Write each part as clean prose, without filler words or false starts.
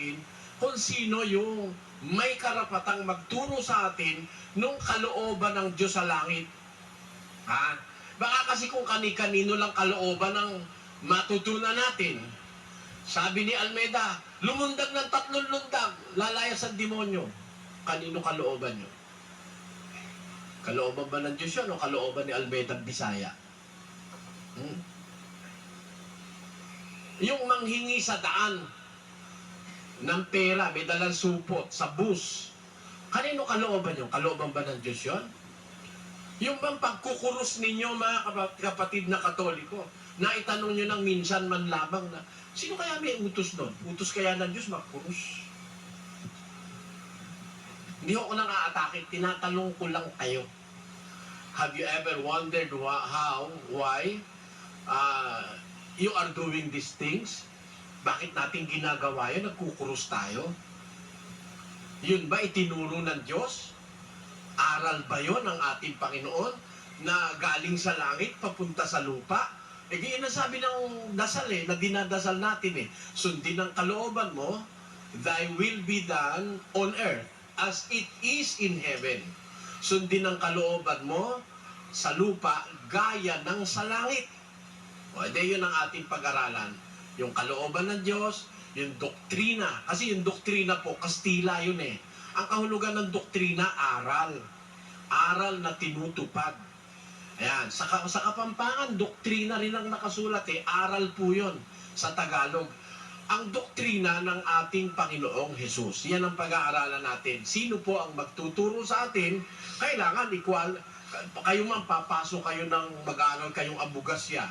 paliwanagin kung sino yung may karapatang magturo sa atin nung kalooban ng Diyos sa langit. Ha? Baka kasi kung kani-kanino lang kalooban ng matutunan natin. Sabi ni Almeida, lumundag ng 3 lundag, lalayas ang demonyo. Kanino kalooban yun? Kalooban ba ng Diyos yun o kalooban ni Almeida Bisaya? Yung manghingi sa daan ng pera, may dalang supot sa bus. Kanino kalooban yun? Kalooban ba ng Diyos yun? Yung bang pagkukurus ninyo, mga kapatid na Katoliko, na itanong nyo ng minsan man lamang na, sino kaya may utos doon? Utos kaya ng Diyos magkurus? Hindi ako nang aatake, tinatanong ko lang kayo. Have you ever wondered why you are doing these things? Bakit natin ginagawa yun? Nagkukurus tayo? Yun ba itinuro ng Diyos? Aral ba yun ng ating Panginoon na galing sa langit papunta sa lupa? Eh di nasabi ng dasal na dinadasal natin sundin ang kalooban mo, thy will be done on earth as it is in heaven. Sundin ang kalooban mo sa lupa gaya ng sa langit. O edi yun ang ating pag-aralan. Yung kalooban ng Diyos, yung doktrina. Kasi yung doktrina po, Kastila yun Ang kahulugan ng doktrina, aral. Aral na tinutupad. Ayan. Sa Kapampangan, doktrina rin ang nakasulat Aral po yun sa Tagalog. Ang doktrina ng ating Panginoong Jesus. Yan ang pag-aaralan natin. Sino po ang magtuturo sa atin? Kailangan equal. Kayo man, papasok kayo ng mag-aaral kayong abugasya.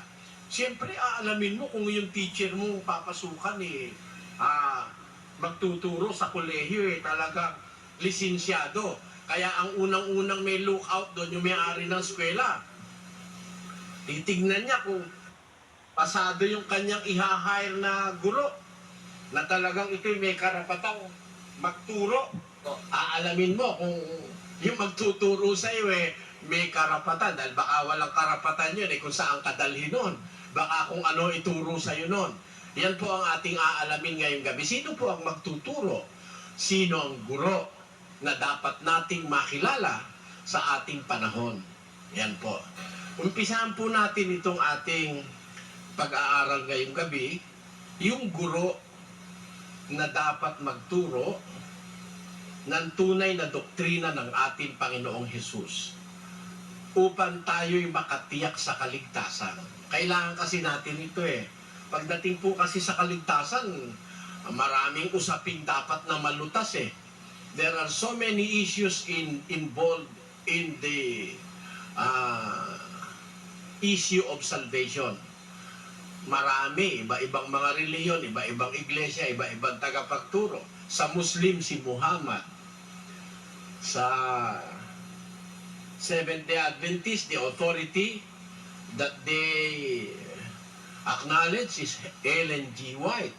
Siyempre, aalamin mo kung yung teacher mo papasukan magtuturo sa kolehiyo talagang lisensyado. Kaya ang unang-unang may lookout doon, yung may-ari ng eskwela. Titignan niya kung pasado yung kanyang iha-hire na guro na talagang ito'y may karapatang magturo. Aalamin mo kung yung magtuturo sa iyo may karapatan dahil baka walang karapatan yun kung saan kadalhin nun. Baka kung ano ituro sa iyo nun. Yan po ang ating aalamin ngayong gabi. Sino po ang magtuturo? Sino ang guro na dapat nating makilala sa ating panahon? Yan po. Umpisahan po natin itong ating pag-aaral ngayong gabi. Yung guro na dapat magturo ng tunay na doktrina ng ating Panginoong Hesus upang tayo'y makatiyak sa kaligtasan. Kailangan kasi natin ito Pagdating po kasi sa kaligtasan, maraming usaping dapat na malutas There are so many issues involved in the issue of salvation. Marami, iba-ibang mga reliyon, iba-ibang iglesia, iba-ibang tagapagturo. Sa Muslim, si Muhammad. Sa Seventh-day Adventist, the authority that they acknowledge is Ellen G. White.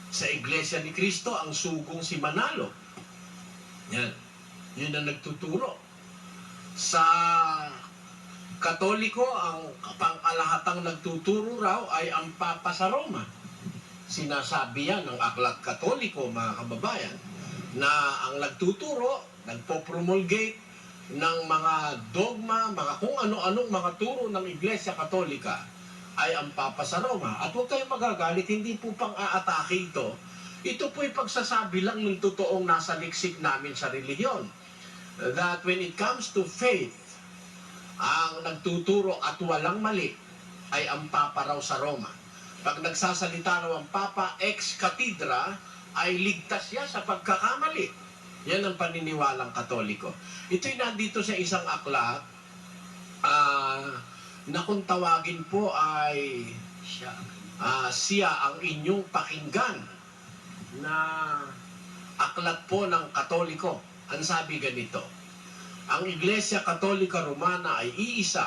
Sa Iglesia ni Cristo, ang sugong si Manalo. Yan. Yun ang nagtuturo. Sa Katoliko, ang pangkalahatang nagtuturo raw ay ang Papa sa Roma. Sinasabi yan ng Aklat Katoliko, mga kababayan, na ang nagtuturo, nagpo-promulgate ng mga dogma, mga kung ano-anong mga turo ng Iglesia Katolika ay ang Papa sa Roma. At huwag kayong magagalit, hindi po pang-aatake ito. Ito po'y pagsasabi lang ng totoong nasa liksik namin sa relihiyon. That when it comes to faith, ang nagtuturo at walang mali ay ang Papa raw sa Roma. Pag nagsasalita raw ang Papa ex cathedra, ay ligtas siya sa pagkakamali. Yan ang paniniwalang Katoliko. Ito'y nandito sa isang aklat na kung tawagin po ay siya ang inyong pakinggan na aklat po ng Katoliko. Ang sabi ganito, ang Iglesia Katolika Romana ay iisa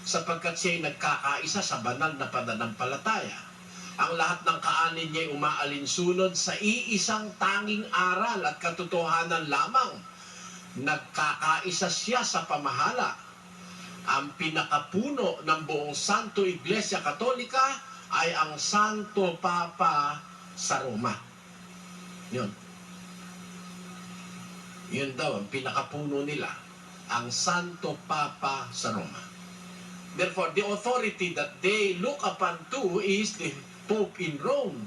sapagkat siya'y nagkakaisa sa banal na pananampalataya. Ang lahat ng kaanin niya'y umaalinsunod sa iisang tanging aral at katotohanan lamang. Nagkakaisa siya sa pamahala. Ang pinakapuno ng buong Santo Iglesia Katolika ay ang Santo Papa sa Roma. Yun. Yun daw, ang pinakapuno nila, ang Santo Papa sa Roma. Therefore, the authority that they look upon to is the Pope in Rome.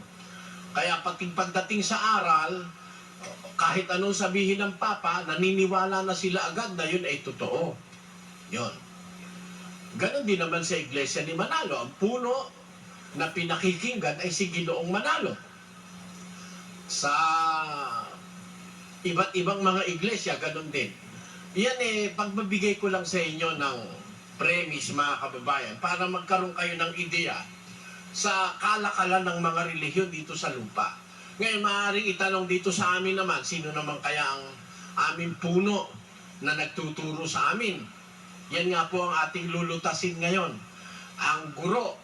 Kaya pagdating sa aral, kahit anong sabihin ng Papa, naniniwala na sila agad na yun ay totoo. Yun. Ganon din naman sa Iglesia ni Manalo. Ang puno na pinakikinggan ay si Ginoong Manalo. Sa iba't ibang mga iglesia, ganon din. Yan pagbabigay ko lang sa inyo ng premise, mga kababayan, para magkaroon kayo ng ideya sa kalakalan ng mga relihiyon dito sa lupa. Ngayon, maaaring itanong dito sa amin naman, sino naman kaya ang aming puno na nagtuturo sa amin? Yan nga po ang ating lulutasin ngayon. Ang guro,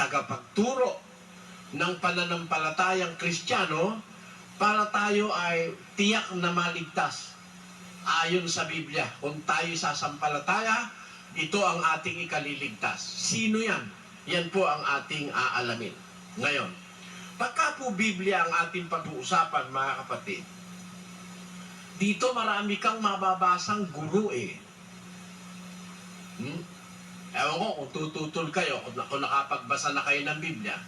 tagapagturo ng pananampalatayang Kristiyano para tayo ay tiyak na maligtas. Ayon sa Biblia, kung tayo sasampalataya, ito ang ating ikaliligtas. Sino yan? Yan po ang ating aalamin. Ngayon, pagka po Biblia ang ating pag-uusapan, mga kapatid, dito marami kang mababasang guro Ewan ko kung tututol kayo, kung nakapagbasa na kayo ng Biblia,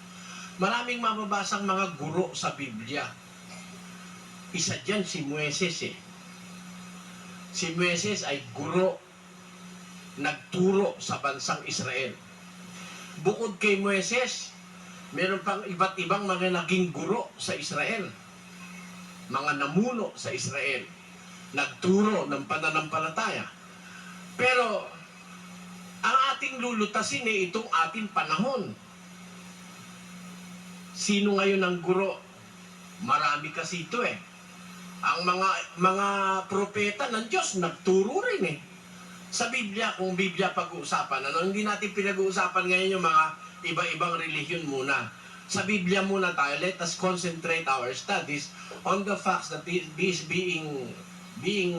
maraming mababasang mga guro sa Biblia. Isa dyan si Moises Si Moises ay guro, nagturo sa bansang Israel. Bukod kay Moises, meron pang iba't ibang mga naging guro sa Israel. Mga namuno sa Israel. Nagturo ng pananampalataya. Pero, ang ating lulutasin itong ating panahon. Sino ngayon ang guro? Marami kasi ito Ang mga propeta ng Diyos nagturo rin Sa Biblia, kung Biblia pag-uusapan, hindi natin pinag-uusapan ngayon yung mga iba-ibang relihiyon muna. Sa Biblia muna tayo, let us concentrate our studies on the facts that is being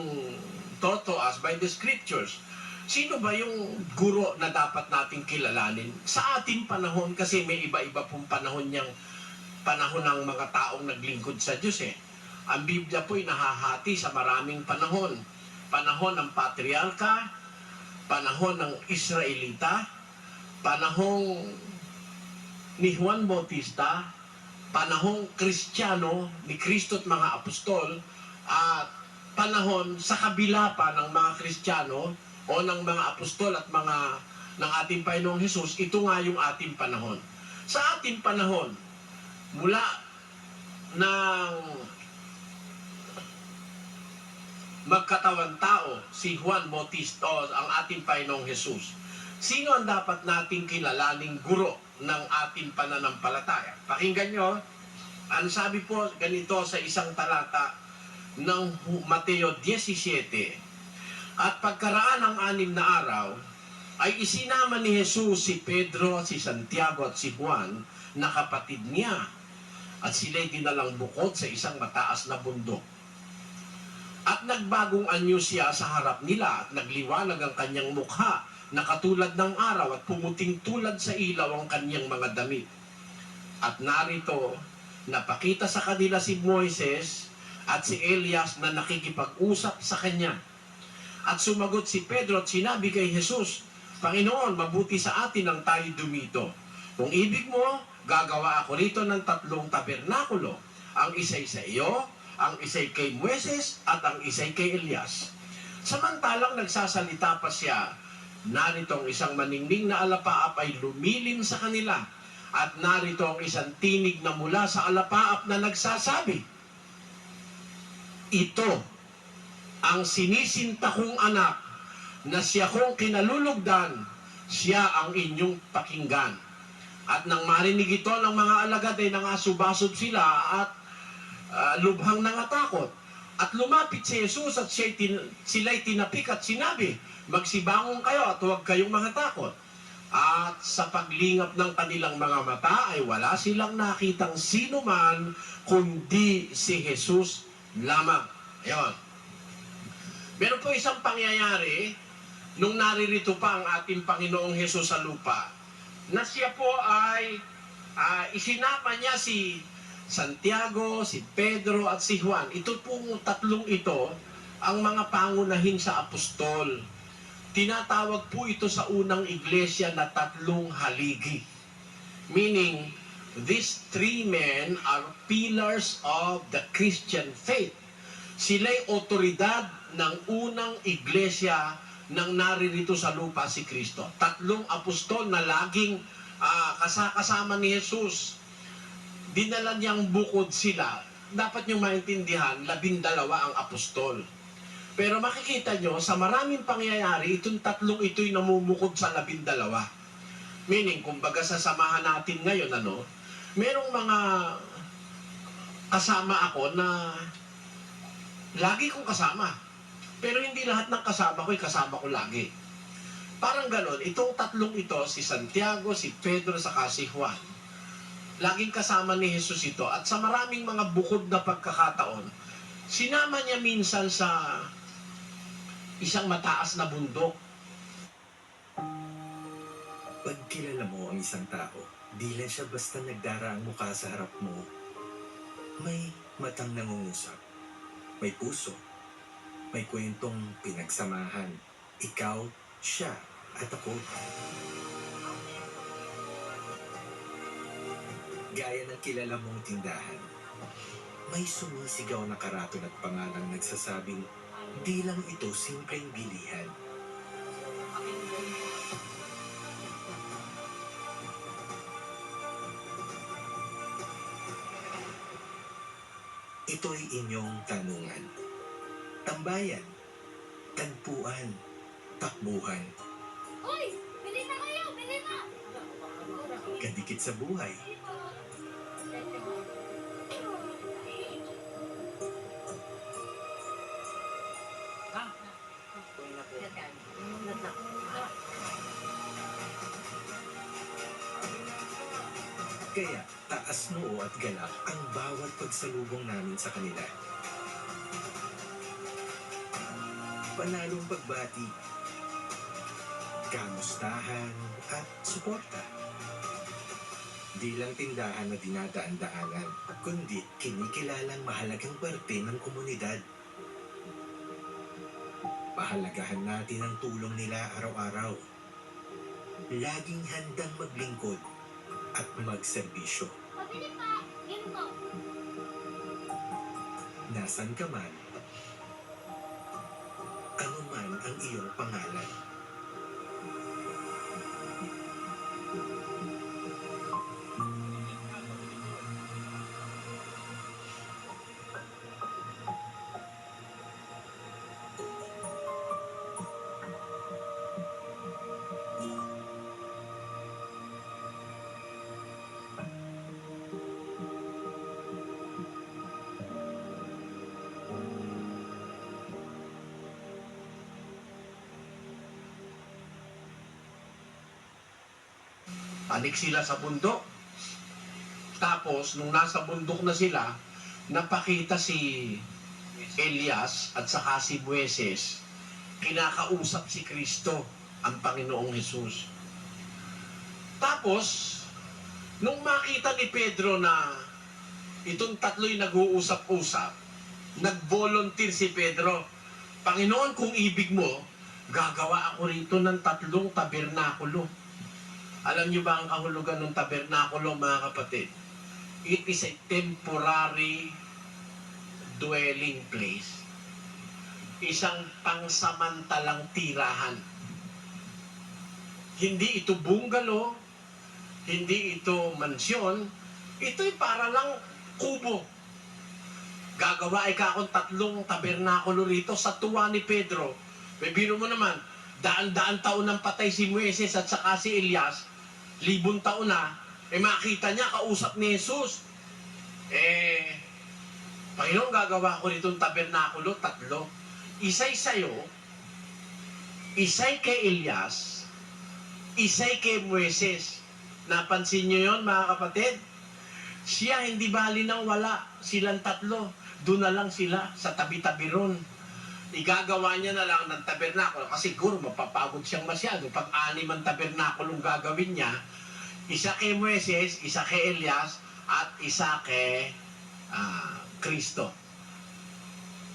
taught to us by the Scriptures. Sino ba yung guro na dapat nating kilalanin? Sa ating panahon, kasi may iba-iba pong panahon ng mga taong naglingkod sa Diyos Ang Biblia po'y nahahati sa maraming panahon. Panahon ng patriarka, panahon ng Israelita, panahong ni Juan Bautista, panahong Kristiyano ni Kristo at mga apostol, at panahon sa kabila pa ng mga Kristiyano o ng mga apostol at ng ating Panginoong Hesus. Ito nga yung ating panahon. Sa ating panahon, mula ng magkatawan tao, si Juan Bautista, ang ating Panginoong Hesus. Sino ang dapat nating kilalaning guro ng ating pananampalataya? Pakinggan nyo, ang sabi po ganito sa isang talata ng Mateo 17, at pagkaraan ng 6 na araw, ay isinama ni Jesus si Pedro, si Santiago at si Juan na kapatid niya, at sila'y dinalang bukod sa isang mataas na bundok. At nagbagong anyo siya sa harap nila at nagliwanag ang kanyang mukha na katulad ng araw at pumuting tulad sa ilaw ang kanyang mga damit. At narito, napakita sa kanila si Moises at si Elias na nakikipag-usap sa kanya. At sumagot si Pedro at sinabi kay Jesus, Panginoon, mabuti sa atin ang tayo dumito. Kung ibig mo, gagawa ako rito ng 3 tabernakulo. Ang isa'y sa iyo, ang isa'y kay Moises at ang isa'y kay Elias. Samantalang nagsasalita pa siya, narito ang isang maningning na alapaap ay lumilim sa kanila, at narito ang isang tinig na mula sa alapaap na nagsasabi, ito ang sinisinta kong anak na siya kong kinalulugdan, siya ang inyong pakinggan. At nang marinig ito ng mga alagad ay nangasubasod sila at lubhang nangatakot. At lumapit si Jesus at sila'y tinapik at sinabi, magsibangon kayo at huwag kayong mangatakot. At sa paglingap ng kanilang mga mata ay wala silang nakitang sino man kundi si Jesus lamang. Ayan. Meron po isang pangyayari nung naririto pa ang ating Panginoong Jesus sa lupa, na siya po ay isinama niya si Santiago, si Pedro at si Juan. Ito pong tatlong ito ang mga pangunahin sa apostol. Tinatawag po ito sa unang iglesia na tatlong haligi. Meaning, these three men are pillars of the Christian faith. Sila'y otoridad ng unang iglesia nang naririto sa lupa si Kristo. Tatlong apostol na laging kasama ni Jesus. Dinala niyang bukod sila. Dapat niyong maintindihan, 12 ang apostol. Pero makikita nyo, sa maraming pangyayari, itong tatlong ito'y namumukod sa 12. Meaning, kumbaga sasamahan natin ngayon, merong mga kasama ako na lagi kong kasama. Pero hindi lahat ng kasama ko lagi. Parang ganon, itong tatlong ito, si Santiago, si Pedro, saka si Juan, laging kasama ni Jesus ito. At sa maraming mga bukod na pagkakataon, sinama niya minsan sa isang mataas na bundok. Pag kilala mo ang isang tao, di lang siya basta nagdaraang mukha sa harap mo. May matang nangungusap, may puso, may kwentong pinagsamahan. Ikaw, siya, at ako. Gaya ng kilala mong tindahan, may sumisigaw na karaton at pangalang nagsasabing, di lang ito simpleng bilihan. Ito'y inyong tanungan. Tambayan, tagpuan, takbuhan. Hoy! Bili na kayo! Bili na! Kadikit sa buhay. Kaya taas noo at galak ang bawat pagsalubong namin sa kanila. Panalong pagbati, kamustahan at suporta. Di lang tindahan na dinadaan-daanan, kundi kinikilalang mahalagang parte ng komunidad. Pahalagahan natin ang tulong nila araw-araw. Laging handang maglingkod at magserbisyo. Pabili pa! Ginto! Nasaan ka man, ano man ang iyong pangalan. Anik sila sa bundok. Tapos, nung nasa bundok na sila, napakita si Elias at saka si Moises. Kinakausap si Kristo, ang Panginoong Jesus. Tapos, nung makita ni Pedro na itong tatlo'y nag-uusap-usap, nag-volunteer si Pedro, Panginoon, kung ibig mo, gagawa ako rito ng 3 tabernakulo. Alam niyo ba ang kahulugan ng tabernakulo, mga kapatid? It is a temporary dwelling place. Isang pangsamantalang tirahan. Hindi ito bungalow, hindi ito mansyon, ito'y para lang kubo. Gagawa ka akong 3 tabernakulo rito sa tuwa ni Pedro. May biro mo naman, daan-daan taon nang patay si Moises at saka si Elias, 1,000 taon na, makita niya, kausap ni Jesus. Panginoon, gagawa ko nitong tabernakulo, 3. Isa'y sa'yo, isa'y kay Elias, isa'y kay Moises. Napansin niyo yon, mga kapatid? Siya hindi bali nang wala, silang 3. Doon na lang sila sa tabi-tabi ron. Igagawa niya na lang ng tabernakulo kasi siguro mapapagod siyang masyado pag 6 ang tabernakulong gagawin niya, isa kay Moises, isa kay Elias, at isa kay Kristo.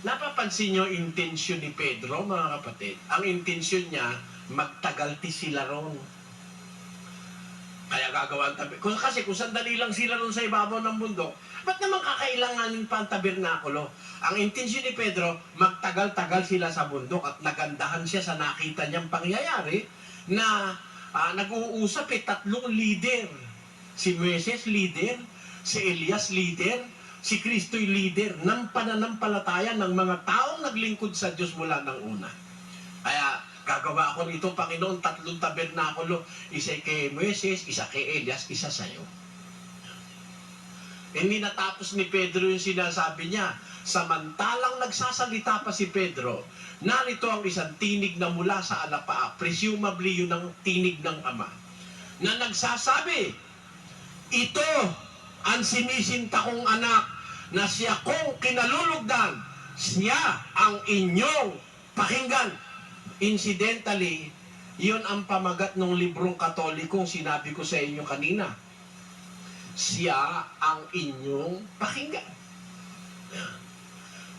Napapansin nyo intensyon ni Pedro, mga kapatid? Ang intensyon niya, magtagalti sila ron. Kaya gagawa ang tabi. Kasi kung sandali lang sila ron sa ibabaw ng bundok, ba't naman kakailanganin pa ang tabernakulo? Ang intensyon ni Pedro, magtagal-tagal sila sa bundok at nagandahan siya sa nakita niyang pangyayari na nag-uusap tatlong leader. Si Moises leader, si Elias leader, si Kristo'y leader ng pananampalataya ng mga taong naglingkod sa Diyos mula ng una. Kaya gagawa ako nito, Panginoon, tatlong tabernakulo. Isa kay Moises, isa kay Elias, isa sa'yo. Hindi natapos ni Pedro yung sinasabi niya. Samantalang nagsasalita pa si Pedro, narito ang isang tinig na mula sa alapaa. Presumably yun ang tinig ng Ama. Na nagsasabi, ito ang sinisinta kong anak na siya kong kinalulugdan. Siya ang inyong pakinggan. Incidentally, yun ang pamagat ng librong Katolikong sinabi ko sa inyo kanina. Siya ang inyong pakinggan.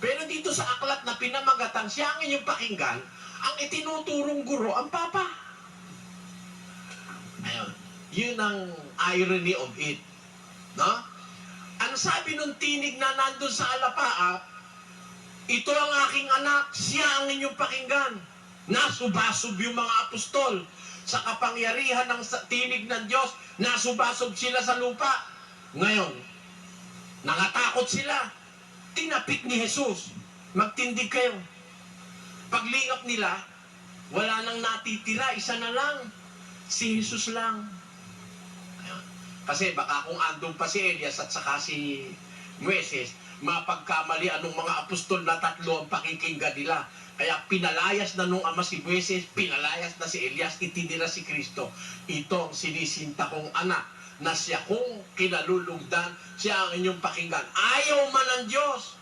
Pero dito sa aklat na pinamagatan, siya ang inyong pakinggan, ang itinuturong guro, ang Papa. Ayun. Yun ang irony of it. No? Ang sabi nung tinig na nandun sa alapaa, ito ang aking anak, siya ang inyong pakinggan. Nasubasob yung mga apostol sa kapangyarihan ng tinig ng Diyos, nasubasob sila sa lupa. Ngayon, nakatakot sila. Tinapik ni Jesus, magtindig kayo. Paglingap nila, wala nang natitira, isa na lang. Si Jesus lang. Kasi baka kung andun pa si Elias at saka si Moises, mapagkamali anong mga apostol na tatlo ang pakikinggan nila. Kaya pinalayas na nung Ama si Moises, pinalayas na si Elias, itinira si Kristo. Ito ang sinisinta kong anak na siya kong kinalulugdan, siya ang inyong pakinggan. Ayaw man ng Diyos.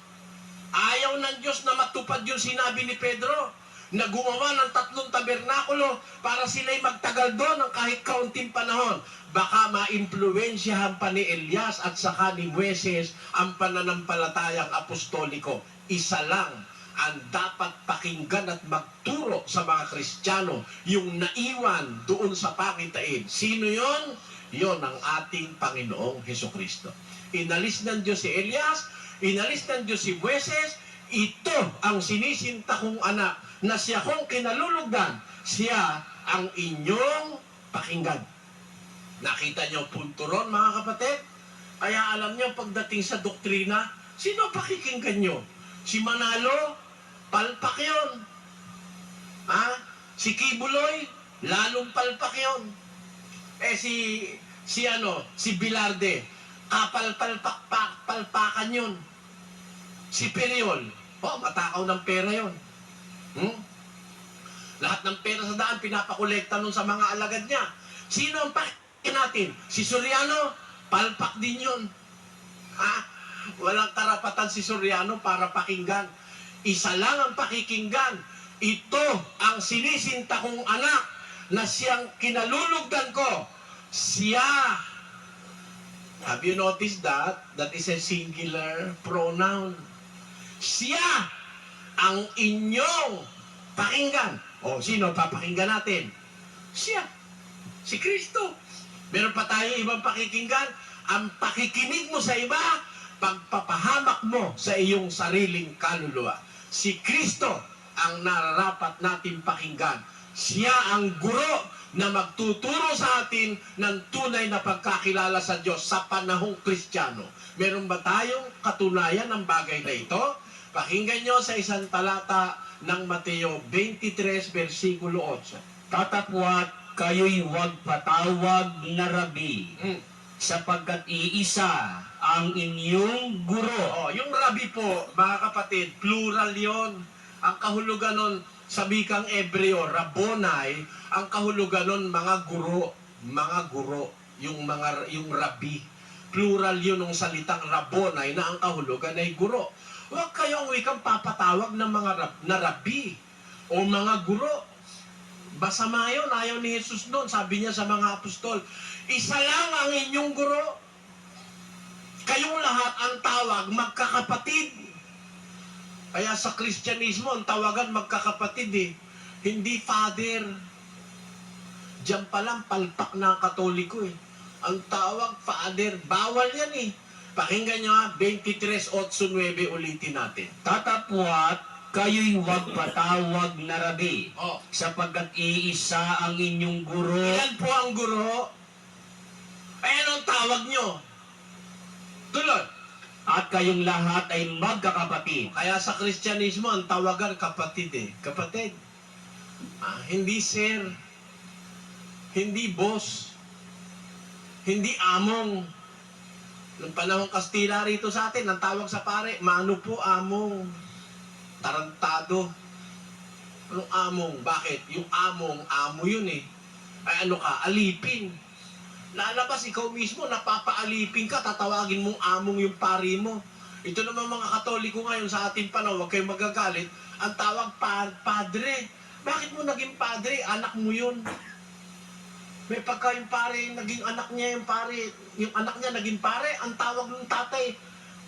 Ayaw ng Diyos na matupad yung sinabi ni Pedro na gumawa ng tatlong tabernakulo para sila'y magtagal doon ng kahit kaunting panahon. Baka maimpluwensyahan pa ni Elias at saka ni Moises ang pananampalatayang apostoliko. Isa lang ang dapat pakinggan at magturo sa mga Kristiyano, yung naiwan doon sa pakitain. Sino yon? Yon ang ating Panginoong Hesukristo. Inalis ng Diyos si Elias, inalis ng Diyos si Moises. Ito ang sinisinta kong anak na siya kong kinalulugdan. Siya ang inyong pakinggan. Nakita niyo punto ron, mga kapatid? Kaya alam niyo, pagdating sa doktrina, sino pakikinggan niyo? Si Manalo, palpak yun. Si Kibuloy, lalong palpak yun. Si Bilarde, palpakan yun. Si Periol, matakaw ng pera yun. Lahat ng pera sa daan, pinapakolekta nun sa mga alagad niya. Sino ang pakinggan natin? Si Soriano, palpak din yun. Walang karapatan si Soriano para pakinggan. Isa lang ang pakikinggan. Ito ang sinisinta kong anak na siyang kinalulugdan ko. Siya. Have you noticed that? That is a singular pronoun. Siya ang inyong pakinggan. Sino papakinggan natin? Siya. Si Kristo. Meron pa tayo ibang pakikinggan. Ang pakikinig mo sa iba, pagpapahamak mo sa iyong sariling kaluluwa. Si Kristo ang nararapat natin pakinggan. Siya ang guro na magtuturo sa atin ng tunay na pagkakilala sa Diyos sa panahong Kristiyano. Meron ba tayong katunayan ng bagay na ito? Pakinggan nyo sa isang talata ng Mateo 23, versikulo 8. Tatapwat kayo'y huwag patawag na rabi, sapagkat iisa ang inyong guro. Yung rabi po, mga kapatid, plural yon. Ang kahulugan nun sa bikang Ebreo, Rabbonai, ang kahulugan nun mga guro, yung rabi. Plural yun ng salitang Rabbonai na ang kahulugan ay guro. Huwag kayong wikang papatawag ng mga rabi o mga guro. Basama yun, ayaw ni Jesus noon. Sabi niya sa mga apostol, isa lang ang inyong guro. Kayong lahat ang tawag magkakapatid. Kaya sa Kristyanismo, ang tawagan magkakapatid eh. Hindi father. Diyan pa lang palpak na ang Katoliko eh. Ang tawag father, bawal yan eh. Pakinggan nyo ha, 23:8-9 ulitin natin. Tatapwat kayo'y huwag patawag na rabi, Oh, sapagkat iisa ang inyong guro. ilan po ang guro? Ay, anong tawag nyo? Tuloy. At kayong lahat ay magkakapatid. Kaya sa Kristyanismo, ang tawagan kapatid eh. Kapatid. Hindi sir. Hindi boss. Hindi among. Noong panahon Kastila rito sa atin, ang tawag sa pare, mano po among. Tarantado. Anong among? Bakit? Yung among, amo yun eh. Ay ano ka? Alipin. Lalabas ikaw mismo, napapaalipin ka, tatawagin mong among yung pari mo. Ito naman mga Katoliko ngayon sa ating panahon, huwag kayong magagalit, ang tawag padre. Bakit mo naging padre? Anak mo yun. May pagka yung pare, naging anak niya yung pare, yung anak niya naging pare, ang tawag ng tatay.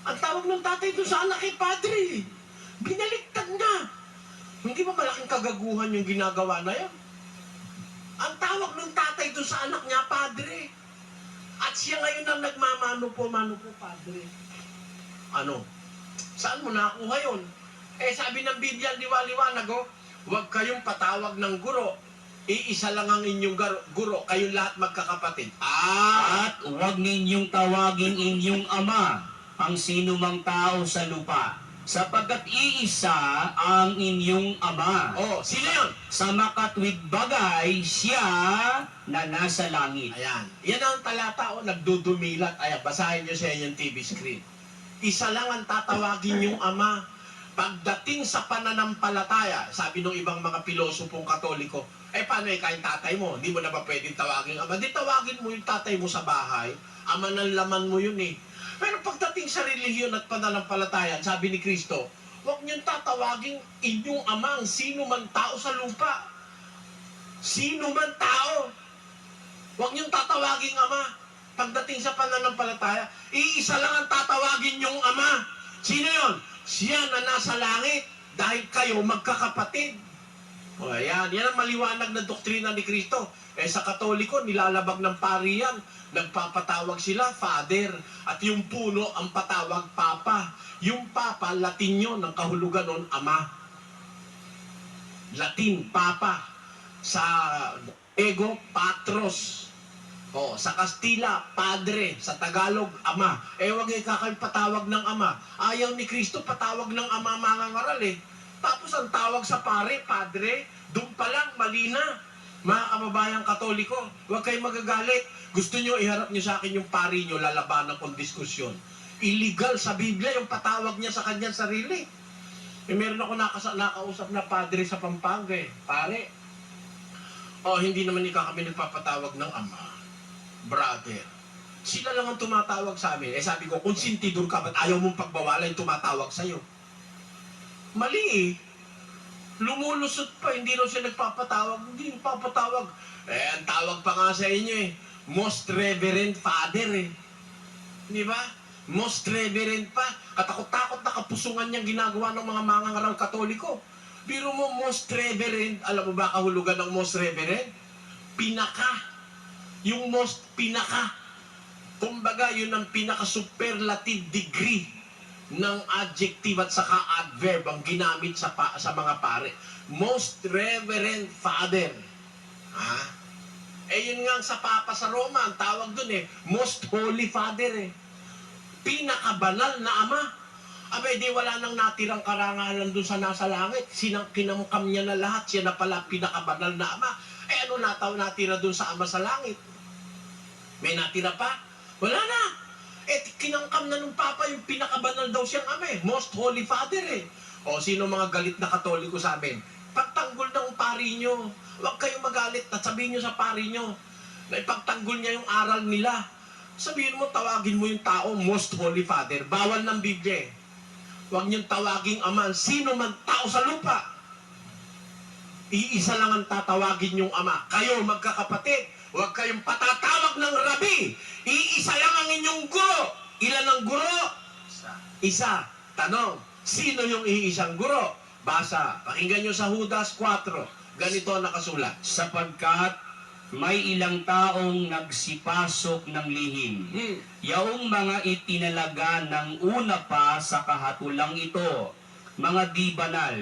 Ang tawag ng tatay doon sa anak ay padre. Binaliktad na. Hindi ba malaking kagaguhan yung ginagawa na yan? Ang tawag ng tatay doon sa anak niya, padre. At siya ngayon ang nagmamano po, padre. Ano? Saan mo nakuha yun? Sabi ng Biblia, liwa-liwanag, huwag kayong patawag ng guro. Iisa lang ang inyong guro, kayong lahat magkakapatid. At huwag ninyong tawagin inyong ama ang sino mang tao sa lupa, sapagkat iisa ang inyong ama. Sino yun? Sa makatwid bagay, siya na nasa langit. Ayan. Yan ang talata, nagdudumilat. Ayan, basahin nyo sa inyong TV screen. Isa lang ang tatawagin yung ama. Pagdating sa pananampalataya, sabi ng ibang mga pilosopong Katoliko, paano kahit tatay mo? Hindi mo na ba pwedeng tawagin ama? Di tawagin mo yung tatay mo sa bahay. Ama ng laman mo yun eh. Pero pagdating sa relihiyon at pananampalataya, sabi ni Kristo, huwag niyong tatawagin inyong ama ang sino man tao sa lupa. Sino man tao. Huwag niyong tatawagin ama. Pagdating sa pananampalataya, iisa lang ang tatawagin yung ama. Sino yon? Siya na nasa langit dahil kayo magkakapatid. Ayan ang maliwanag na doktrina ni Kristo. Sa Katoliko, nilalabag ng pari yan. Nagpapatawag sila, Father. At yung puno, ang patawag, Papa. Yung Papa, Latin yun, ang kahulugan nun, Ama. Latin, Papa. Sa Ego, Patros. Sa Kastila, Padre. Sa Tagalog, Ama. Huwag kayo patawag ng Ama. Ayaw ni Kristo, patawag ng Ama mga ngaral eh. Tapos ang tawag sa pare, Padre, doon pa lang, mali na. Mga kababayang Katoliko, huwag kayong magagalit. Gusto nyo, iharap nyo sa akin yung pari nyo, lalabanan kong diskusyon. Illegal sa Biblia yung patawag niya sa kanyang sarili. Meron ako nakausap na padre sa Pampanga eh. Pare, hindi naman kami nagpapatawag ng ama. Brother, sila lang ang tumatawag sa amin. Sabi ko, kung sintidor ka, ba't ayaw mong pagbawalan yung tumatawag sa'yo? Mali eh. Lumulusot pa, hindi raw siya nagpapatawag. Hindi nagpapatawag. Ang tawag pa nga sa inyo eh. Most Reverend Father eh. Di ba? Most Reverend pa. Katakot-takot na kapusungan niyang ginagawa ng mga mangangaral Katoliko. Biro mo, Most Reverend, alam mo ba kahulugan ng Most Reverend? Pinaka. Yung most pinaka. Kumbaga, yun ang pinaka-superlative degree ng adjective at saka adverb ang ginamit sa mga pare. Most Reverend Father. Yun nga sa Papa sa Roma, ang tawag dun eh, Most Holy Father eh. Pinakabanal na ama. Di wala nang natirang karangalan dun sa nasa langit. Kinamkam niya na lahat, siya na pala pinakabanal na ama. Ano natira dun sa ama sa langit? May natira pa? Wala na. Kinangkam na ng Papa yung pinakabanal daw siyang ama eh. Most Holy Father eh. Sino mga galit na Katoliko sa amin? Pagtanggol ng pari nyo. Huwag kayong magalit at sabihin nyo sa pari nyo na ipagtanggol niya yung aral nila. Sabihin mo, tawagin mo yung tao, Most Holy Father. Bawal ng Biblia eh. Huwag niyong tawaging ama. Sino man tao sa lupa. Iisa lang ang tatawagin yung ama. Kayo magkakapatid. Huwag kayong patatawag ng rabi. Iisa lang ang inyong guro. Ilan ang guro? Isa. Tanong, sino yung iisang guro? Basa. Pakinggan nyo sa Judas 4. Ganito nakasulat. Sapagkat may ilang taong nagsipasok ng lihim. Yaong mga itinalaga ng una pa sa kahatulang ito, mga di banal,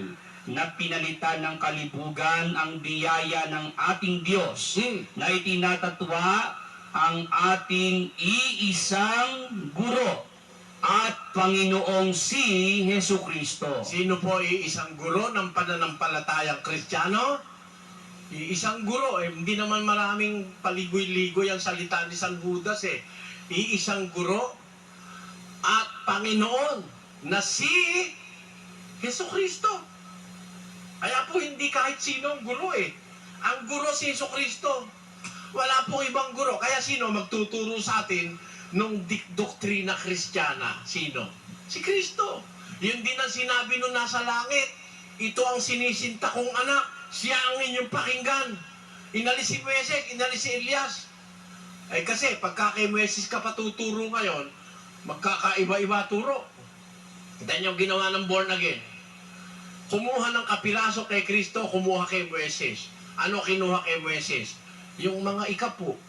na pinalitan ng kalibugan ang biyaya ng ating Diyos, na itinatatwa ang ating iisang guro at Panginoong si Hesu Kristo. Sino po iisang guro ng pananampalatayang Kristiyano? Iisang guro. Hindi naman maraming paligoy-ligoy ang salita ni San Judas eh. Iisang guro at Panginoon na si Hesu Kristo. Kaya po hindi kahit sino ang guro eh. Ang guro si Hesu Kristo. Wala pong ibang guro. Kaya sino magtuturo sa atin nung doktrina Kristiyana? Sino? Si Kristo. Yun din ang sinabi nung nasa langit. Ito ang sinisinta kong anak. Siya ang inyong pakinggan. Inalis si Moises, inalis si Elias. Eh kasi pagka kay Moises ka patuturo ngayon, magkakaiba-iba turo. Kita niyo ginawa ng born again. Kumuha ng kapiraso kay Kristo, kumuha kay Moises. Ano kinuha kay Moises? Yung mga ikapo.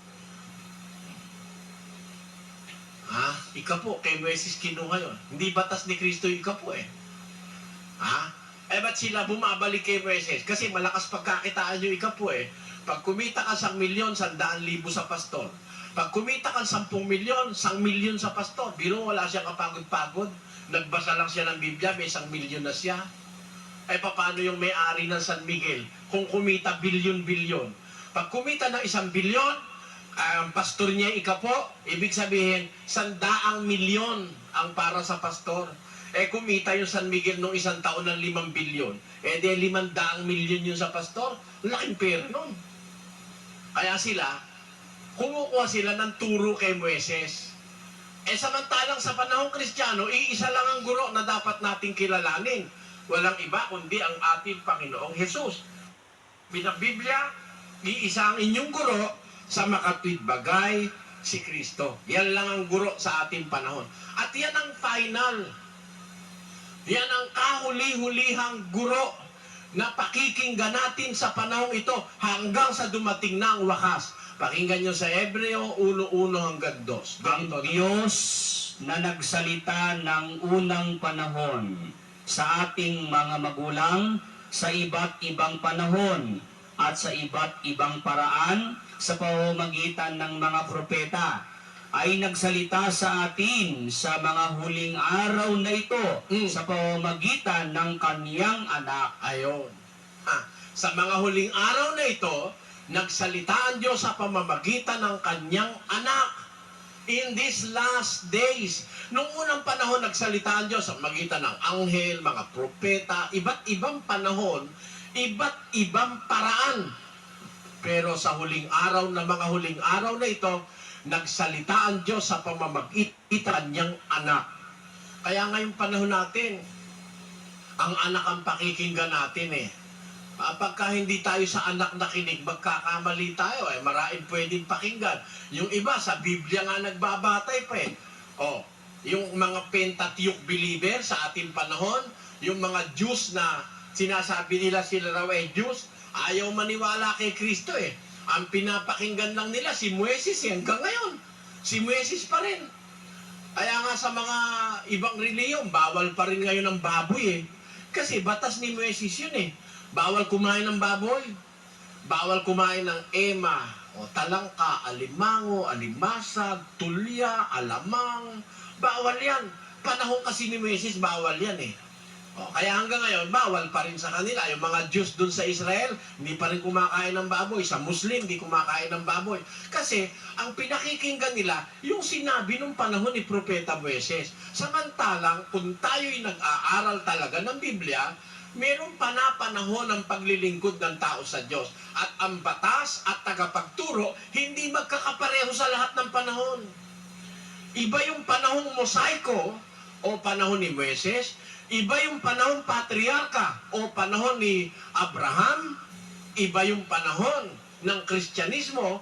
Ikapo, kay Moises kinuha yun. Hindi batas ni Kristo yung ikapo eh. Ba't sila bumabalik kay Moises? Kasi malakas pagkakitaan yung ikapo eh. Pag kumita ka 1,000,000, 100,000 sa pastor. Pag kumita ka 10,000,000, 1,000,000 sa pastor. Biro, wala siyang kapagod-pagod. Nagbasa lang siya ng Biblia, may 1,000,000 na siya. Paano yung may-ari ng San Miguel? Kung kumita bilyon-bilyon. Pag kumita ng 1,000,000,000, ang pastor niya ikapo, ibig sabihin, 100,000,000,000 ang para sa pastor. Kumita yung San Miguel nung isang taon ng 5,000,000,000. De 500,000,000 yun sa pastor. Laking pera nun. Kaya sila, kumukuha sila ng turo kay Moises. Samantalang sa panahong Kristiyano, iisa lang ang guro na dapat nating kilalanin. Walang iba kundi ang ating Panginoong Jesus. Biblia, iisa ang inyong guro sa makatwid bagay, si Kristo. Yan lang ang guro sa ating panahon. At yan ang final. Yan ang kahuli-hulihang guro na pakikinggan natin sa panahong ito hanggang sa dumating na ang wakas. Pakinggan nyo sa Hebreo 1:1 hanggang 2. Ang Diyos na nagsalita ng unang panahon sa ating mga magulang sa iba't ibang panahon at sa iba't ibang paraan sa pamamagitan ng mga propeta ay nagsalita sa atin sa mga huling araw na ito sa pamamagitan ng kaniyang anak. Ayon. Sa mga huling araw na ito, nagsalita ang Diyos sa pamamagitan ng kanyang anak. In these last days, nung unang panahon nagsalita ang Diyos sa magitan ng anghel, mga propeta, iba't ibang panahon, iba't ibang paraan. Pero sa huling araw na mga huling araw na ito, nagsalita ang Diyos sa pamamagitan niyang anak. Kaya ngayong panahon natin, ang anak ang pakikinggan natin eh. Pagka hindi tayo sa anak nakinig, magkakamali tayo eh. Maraming pwedeng pakinggan. Yung iba sa Biblia nga nagbabatay pa eh. Yung mga Pentateuch believer sa ating panahon, yung mga Jews na sinasabi nila sila raw eh Jews, ayaw maniwala kay Kristo eh. Ang pinapakinggan lang nila si Moises eh, hanggang ngayon. Si Moises pa rin. Kaya nga sa mga ibang reliyon, bawal pa rin ngayon ang baboy eh. Kasi batas ni Moises yun eh. Bawal kumain ng baboy. Bawal kumain ng ema, o talangka, alimango, alimasag, tulya, alamang. Bawal yan. Panahon kasi ni Moises, bawal yan eh. Kaya hanggang ngayon, bawal pa rin sa kanila. Yung mga Jews dun sa Israel, hindi pa rin kumakain ng baboy. Sa Muslim, hindi kumakain ng baboy. Kasi, ang pinakikinggan nila, yung sinabi nung panahon ni Propeta Moises. Samantalang, kung tayo'y nag-aaral talaga ng Biblia, meron panahon ng paglilingkod ng tao sa Diyos. At ang batas at tagapagturo, hindi magkakapareho sa lahat ng panahon. Iba yung panahong mosaiko o panahon ni Moises, iba yung panahon patriarka o panahon ni Abraham, iba yung panahon ng Kristyanismo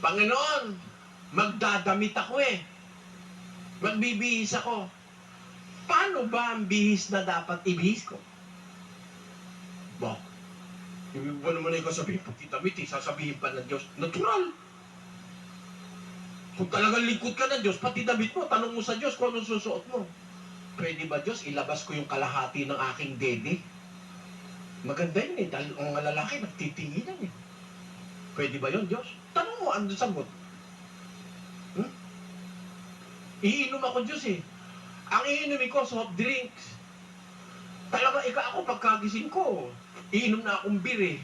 Panginoon, magdadamit ako eh. Magbibihis ako. Paano ba ang bihis na dapat ibihis ko? Ba, hindi ba naman ikaw sabihin, pagkitamit eh, sasabihin pa ng Diyos, natural. Kung talagang lingkod ka ng Diyos, pati damit mo, tanong mo sa Diyos kung anong susuot mo. Pwede ba Diyos, ilabas ko yung kalahati ng aking dede? Maganda yun eh, dahil ang mga lalaki nagtitinginan eh. Pwede ba yun Diyos? Tanong mo, ano sagot? Iinom ako Diyos eh. Ang iinumin ko, soft drinks. Talaga, ako pagkagising ko, iinom na akong beer eh.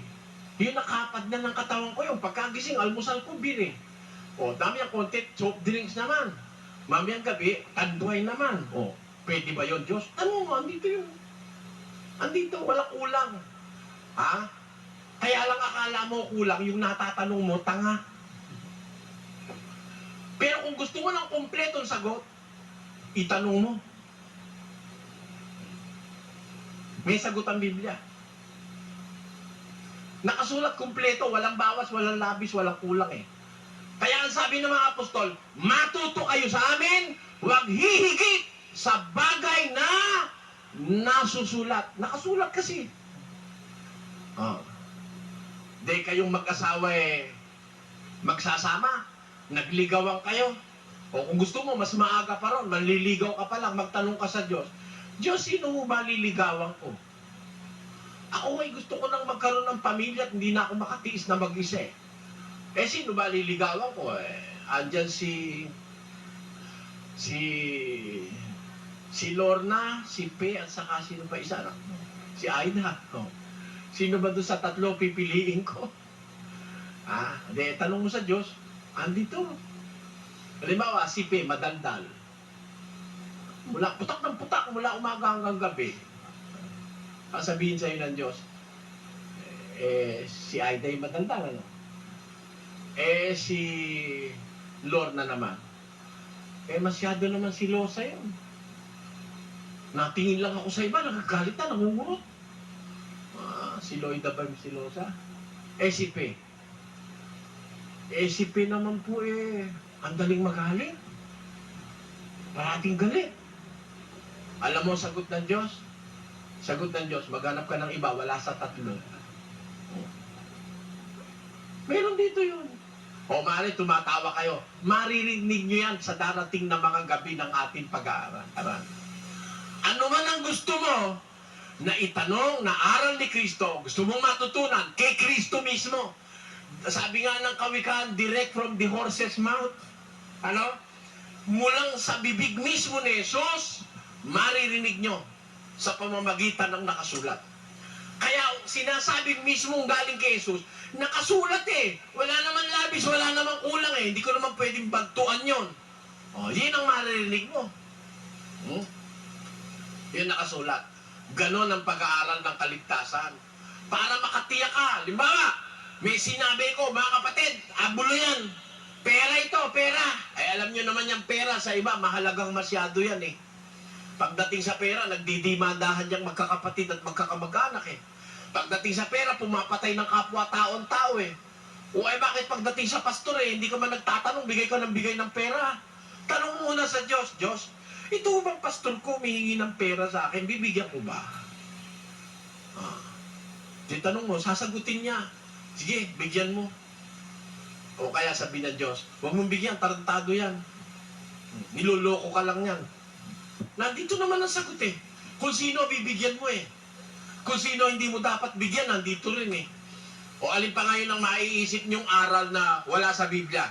Yung nakapad na ng katawan ko yung pagkagising, almusal ko beer eh. O, dami ang konti, soft drinks naman. Mamayang gabi, tanduay naman. O, pwede ba yun Diyos? Tanong mo, andito yun. Andito, wala kulang. Ha? Kaya lang akala mo kulang, yung natatanong mo, tanga. Pero kung gusto mo ng kompletong sagot, itanong mo. May sagot ang Biblia. Nakasulat kompleto, walang bawas, walang labis, walang kulang eh. Kaya ang sabi ng mga apostol, matuto kayo sa amin, huwag hihigit sa bagay na nasusulat. Nakasulat kasi. Oh. Di kayong mag-asawa eh, magsasama, nagligawan kayo. O kung gusto mo, mas maaga pa ron, manliligaw ka pa lang, magtanong ka sa Diyos, Diyos, sino mo ba liligawan ko? Ako ay gusto ko nang magkaroon ng pamilya at hindi na ako makatiis na mag-isa eh. Eh, sino ba liligawan ko? Andyan si Lorna, si Pe, at saka sino pa isa? No? Si Aida. Oh. Sino ba doon sa tatlo pipiliin ko? Tanong mo sa Diyos, andito. Halimbawa, si Pe, madaldal. Putak ng putak, mula umaga hanggang gabi. Sabihin sa'yo ng Diyos, si Aida yung madaldal, ano? Si Lorna naman, masyado naman silosa yun. Natingin lang ako sa iba, nagagalit na, nangungurot. Si Loida ba yung silosa? Si Pe. Si Pe naman po ang daling magaling. Parating galit. Alam mo, sagot ng Diyos? Sagot ng Diyos, maghanap ka ng iba, wala sa tatlo. Meron dito yun. O maaari tumatawa kayo, maririnig nyo yan sa darating na mga gabi ng ating pag-aaral. Ano man ang gusto mo na itanong na aral ni Kristo, gusto mong matutunan kay Kristo mismo. Sabi nga ng kawikaan, direct from the horse's mouth. Ano? Mulang sa bibig mismo ni Jesus, maririnig nyo sa pamamagitan ng nakasulat. Kaya sinasabi mismo galing kay Jesus, nakasulat eh. Wala naman labis, wala naman kulang eh. Hindi ko naman pwedeng bantuan yon. Yun ang maririnig mo. Yun nakasulat. Ganon ang pag-aaral ng kaligtasan. Para makatiyak ka. Limbawa, may sinabi ko, mga kapatid, abulo yan. Pera ito, pera. Alam nyo naman yung pera sa iba, mahalagang masyado yan eh. Pagdating sa pera, nagdidimandahan niyang magkakapatid at magkakamag-anak eh. Pagdating sa pera, pumapatay ng kapwa-taon tao eh. Bakit pagdating sa pastor eh, hindi ka man nagtatanong, bigay ka ng bigay ng pera. Tanong muna sa Diyos, Diyos, ito bang pastor ko humihingi ng pera sa akin, bibigyan ko ba? Tanong mo, sasagutin niya. Sige, bigyan mo. O kaya sabi ng Diyos, huwag mong bigyan, tarantado yan. Niloloko ka lang yan. Nandito naman ang sagot eh. Kung sino bibigyan mo eh. Kung sino hindi mo dapat bigyan, nandito rin eh. O alin pa ngayon ang maiisip niyong aral na wala sa Biblia?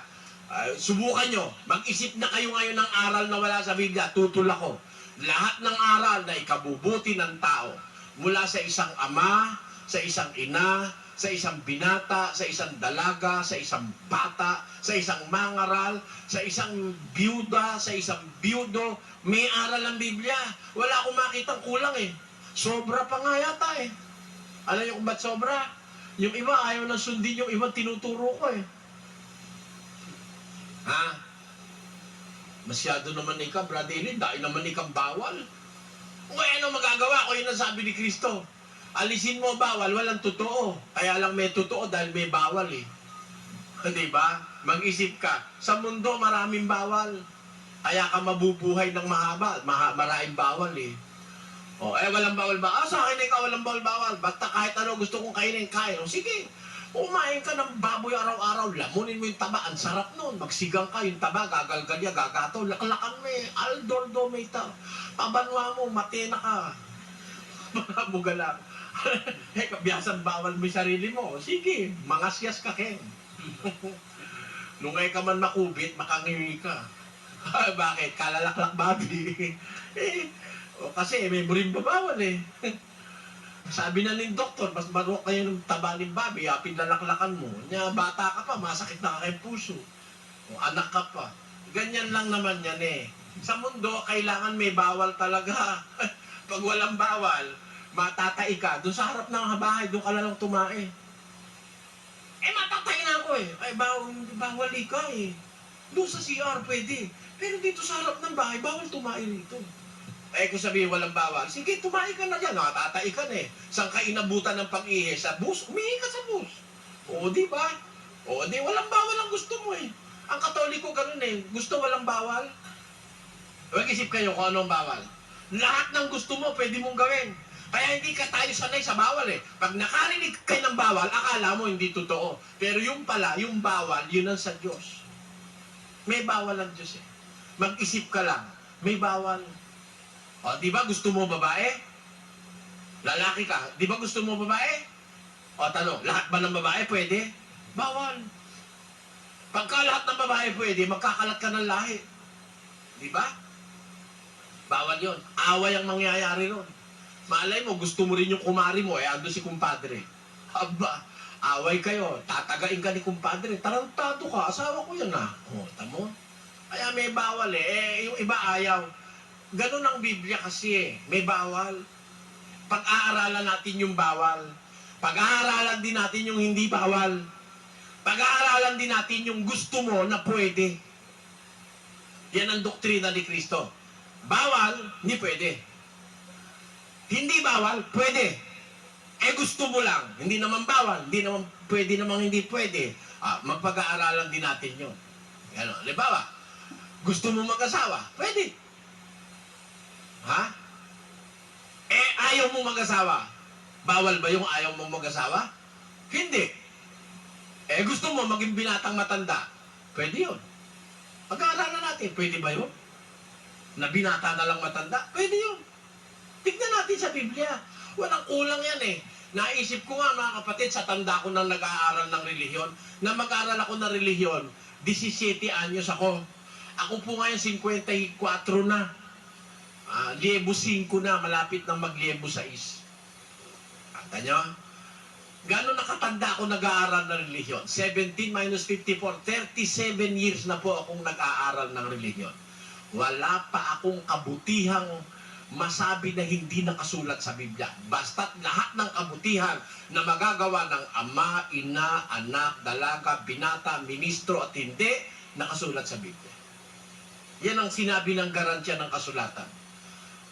Subukan nyo. Mag-isip na kayo ngayon ng aral na wala sa Biblia. Tutol ako. Lahat ng aral na ikabubuti ng tao. Mula sa isang ama, sa isang ina, sa isang binata, sa isang dalaga, sa isang bata, sa isang mangaral, sa isang biyuda, sa isang biyudo, may aral ang Biblia. Wala akong makitang kulang eh. Sobra pa nga yata eh. Alam niyo kung ba't sobra? Yung iba ayaw nang sundin yung iba tinuturo ko eh. Masyado naman ikaw, Brother Elin, dahil naman ikaw bawal. Ano magagawa ko? Yun ang sabi ni Kristo. Alisin mo bawal, walang totoo. Kaya lang may totoo dahil may bawal eh. Di ba? Mag-isip ka. Sa mundo, maraming bawal. Kaya ka mabubuhay ng mahaba. Maraming bawal eh. O, walang bawal ba? Sa akin ikaw walang bawal. Basta kahit ano gusto kong kainin, kain. O, sige. Kumain ka ng baboy araw-araw. Lamunin mo yung taba. Ang sarap nun. Magsigang ka yung taba. Gagalgalya, gagato. Laklakan mo eh. Aldordo may ta. Pabanwa mo. Matena ka. Buga lang. Kabiyasan bawal mo yung sarili mo. Sige. Mangasyas ka, Ken. Nung ngayon ka man makubit, makangiwi ka. Bakit? Kalalaklak babi. Kasi may buring babawal eh. Sabi na ng doktor, mas marok kayo ng taba ng babi, pinalaklakan mo. Nya, bata ka pa, masakit na ka kay puso. O, anak ka pa. Ganyan lang naman yan eh. Sa mundo, kailangan may bawal talaga. Pag walang bawal, matatay ka. Doon sa harap ng bahay, doon ka na lang tumae. Matatay na ako eh. Bawal ka eh. Doon sa CR pwede. Pero dito sa harap ng bahay, bawal tumae rito. Kung sabihin walang bawal, sige, tumae ka na dyan. Nakatatay ka na eh. Saan ka inabutan ng pag-ihi? Sa bus? Umihi ka sa bus. O, di ba? O, di, walang bawal ang gusto mo eh. Ang Katoliko ganun eh. Gusto walang bawal. Mag-isip kayo kung anong bawal. Lahat ng gusto mo, pwede mong gawin. Kaya hindi ka tayo sanay sa bawal eh. Pag nakarinig kayo ng bawal, akala mo hindi totoo. Pero yung pala, yung bawal, yun ang sa Diyos. May bawal ang Diyos eh. Mag-isip ka lang. May bawal. O, di ba gusto mo babae? Lalaki ka. Di ba gusto mo babae? O, tanong, lahat ba ng babae pwede? Bawal. Pagka lahat ng babae pwede, magkakalat ka ng lahi. Di ba? Bawal yun. Away ang mangyayari nun. Malay mo, gusto mo rin yung kumari mo, ando si kumpadre. Aba, away kayo, tatagain ka ni kumpadre, tarantado ka, asawa ko yan ah. O, tamo? Kaya may bawal eh. Yung iba ayaw. Ganun ang Biblia kasi eh. May bawal. Pag-aaralan natin yung bawal. Pag-aaralan din natin yung hindi bawal. Pag-aaralan din natin yung gusto mo na pwede. Yan ang doktrina ni Kristo. Bawal, hindi pwede. Hindi bawal, pwede. Gusto mo lang. Hindi naman bawal. Hindi naman pwede namang hindi pwede. Magpag-aaralan din natin yun. Ano, halimbawa, gusto mo mag-asawa? Pwede. Ha? Ayaw mo mag-asawa. Bawal ba yung ayaw mo mag-asawa? Hindi. Gusto mo maging binatang matanda? Pwede yun. Pag-aaralan natin, pwede ba yun? Na binata na lang matanda? Pwede yun. Tignan natin sa Biblia. Walang kulang yan eh. Naisip ko nga mga kapatid, sa tanda ko nang nag-aaral ng relihiyon, na mag-aaral ako ng relihiyon, 17 anyos ako. Ako po ngayon 54 na. Liebo 5 na, malapit na magliebo 6. Kata nyo? Gano'n nakatanda ako nag-aaral ng relihiyon? 17 minus 54, 37 years na po akong nag-aaral ng relihiyon. Wala pa akong kabutihang masabi na hindi nakasulat sa Biblia. Basta't lahat ng kabutihan na magagawa ng ama, ina, anak, dalaga, binata, ministro at hindi, nakasulat sa Biblia. Yan ang sinabi ng garansya ng kasulatan.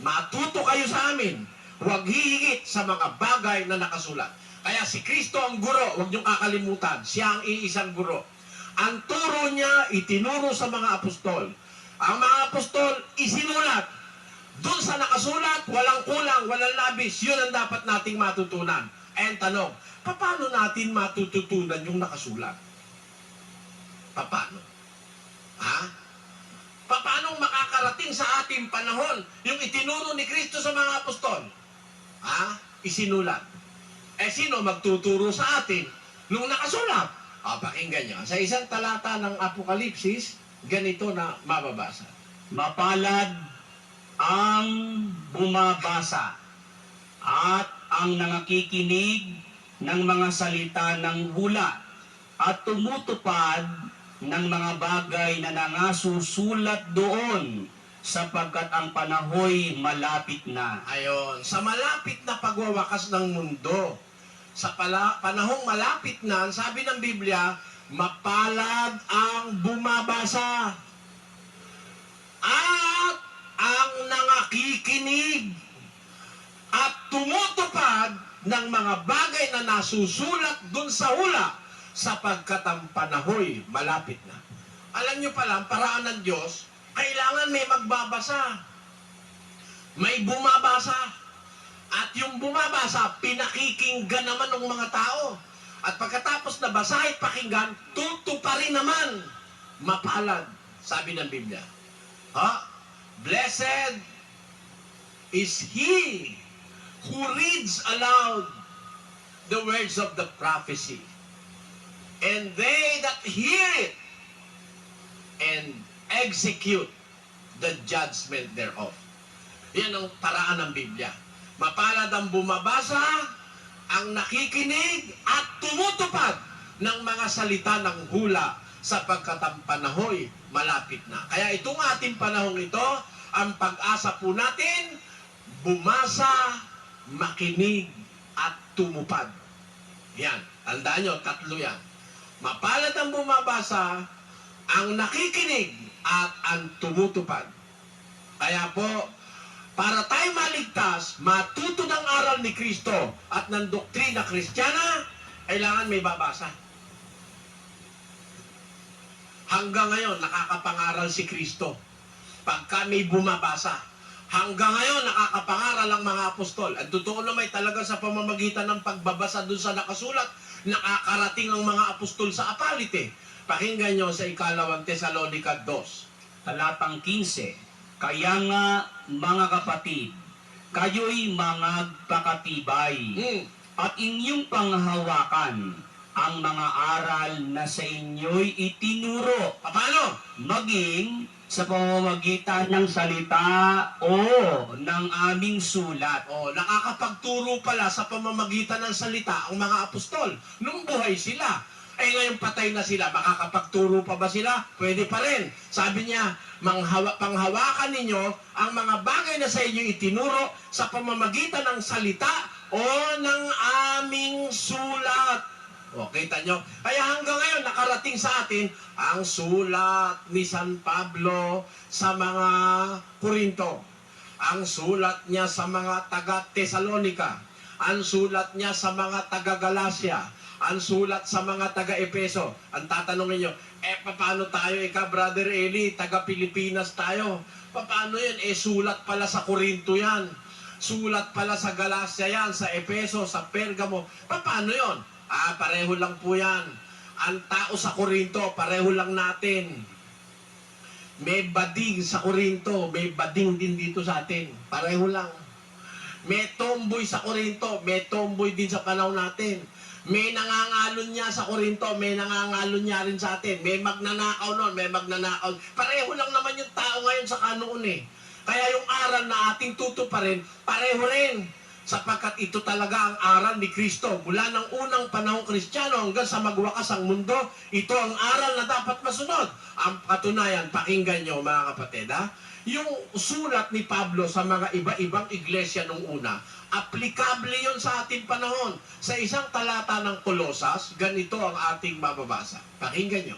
Matuto kayo sa amin, huwag hihigit sa mga bagay na nakasulat. Kaya si Kristo ang guro, huwag niyong kakalimutan, siya ang iisang guro. Ang turo niya, itinuro sa mga apostol. Ang mga apostol, isinulat. Doon sa nakasulat, walang kulang, walang labis, yun ang dapat nating matutunan. And tanong, paano natin matututunan yung nakasulat? Paano? Ha? Paano makakarating sa ating panahon yung itinuro ni Kristo sa mga apostol? Ha? Isinulat. Sino magtuturo sa atin nung nakasulat? Pakinggan nyo. Sa isang talata ng Apokalipsis, ganito na mababasa. Mapalad ang bumabasa at ang nangakikinig ng mga salita ng hula at tumutupad ng mga bagay na nanasusulat doon sapagkat ang panahoy malapit na. Ayon, sa malapit na pagwawakas ng mundo, sa panahong malapit na, sabi ng Biblia, mapalad ang bumabasa at ang nangakikinig at tumutupad ng mga bagay na nasusulat dun sa hula sapagkat ang panahoy malapit na. Alam nyo pala, ang paraan ng Diyos, kailangan may magbabasa. May bumabasa. At yung bumabasa, pinakikinggan naman ng mga tao. At pagkatapos na basahin, pakinggan, tutuparin naman. Mapalad, sabi ng Biblia. Blessed is he who reads aloud the words of the prophecy, and they that hear it and execute the judgment thereof. Yan ang paraan ng Biblia. Mapalad ang bumabasa, ang nakikinig, at tumutupad ng mga salita ng hula sapagkat ang panahoy malapit na. Kaya itong ating panahong ito, ang pag-asa po natin, bumasa, makinig, at tumupad. Yan. Tandaan nyo, tatlo yan. Mapalad ang bumabasa, ang nakikinig, at ang tumutupad. Kaya po, para tayo maligtas, matuto ng aral ni Kristo at ng doktrina Kristiyana, kailangan may babasa. Hanggang ngayon, nakakapangaral si Kristo. Pagka may bumabasa, hanggang ngayon, nakakapangaral ang mga apostol. At totoo na may talaga sa pamamagitan ng pagbabasa dun sa nakasulat, nakakarating ang mga apostol sa apalit eh. Pakinggan nyo sa 2 Tesalonica 2. Talatang 15. Kaya nga, mga kapatid, kayo'y mga pakatibay at inyong panghawakan ang mga aral na sa inyo'y itinuro. Paano? Maging sa pamamagitan ng salita o ng aming sulat. Nakakapagturo pala sa pamamagitan ng salita ang mga apostol. Nung buhay sila. Ngayon patay na sila. Makakapagturo pa ba sila? Pwede pa rin. Sabi niya, panghawakan ninyo ang mga bagay na sa inyo itinuro sa pamamagitan ng salita o ng aming sulat. Kita nyo? Kaya hanggang ngayon, nakarating sa atin ang sulat ni San Pablo sa mga Korinto. Ang sulat niya sa mga taga-Tesalonica. Ang sulat niya sa mga taga-Galacia. Ang sulat sa mga taga-Epeso. Ang tatanong ninyo, paano tayo, Brother Eli, taga-Pilipinas tayo? Paano yun? Sulat pala sa Korinto yan. Sulat pala sa Galacia yan, sa Epeso, sa Pergamo. Paano yun? Pareho lang po yan. Ang tao sa Korinto, pareho lang natin. May bading sa Korinto, may bading din dito sa atin. Pareho lang. May tomboy sa Korinto, may tomboy din sa panahon natin. May nangangalon niya sa Korinto, may nangangalon niya rin sa atin. May magnanakaw noon, may magnanakaw. Pareho lang naman yung tao ngayon sa kanoon eh. Kaya yung aral na ating tutuparin, pareho rin. Sapagkat ito talaga ang aral ni Kristo. Mula ng unang panahong Kristiyano hanggang sa magwakas ang mundo, ito ang aral na dapat masunod. Ang katunayan, pakinggan nyo mga kapatid yung sulat ni Pablo sa mga iba-ibang iglesia nung una, aplikable yon sa ating panahon. Sa isang talata ng Kolosas, ganito ang ating mababasa. Pakinggan nyo.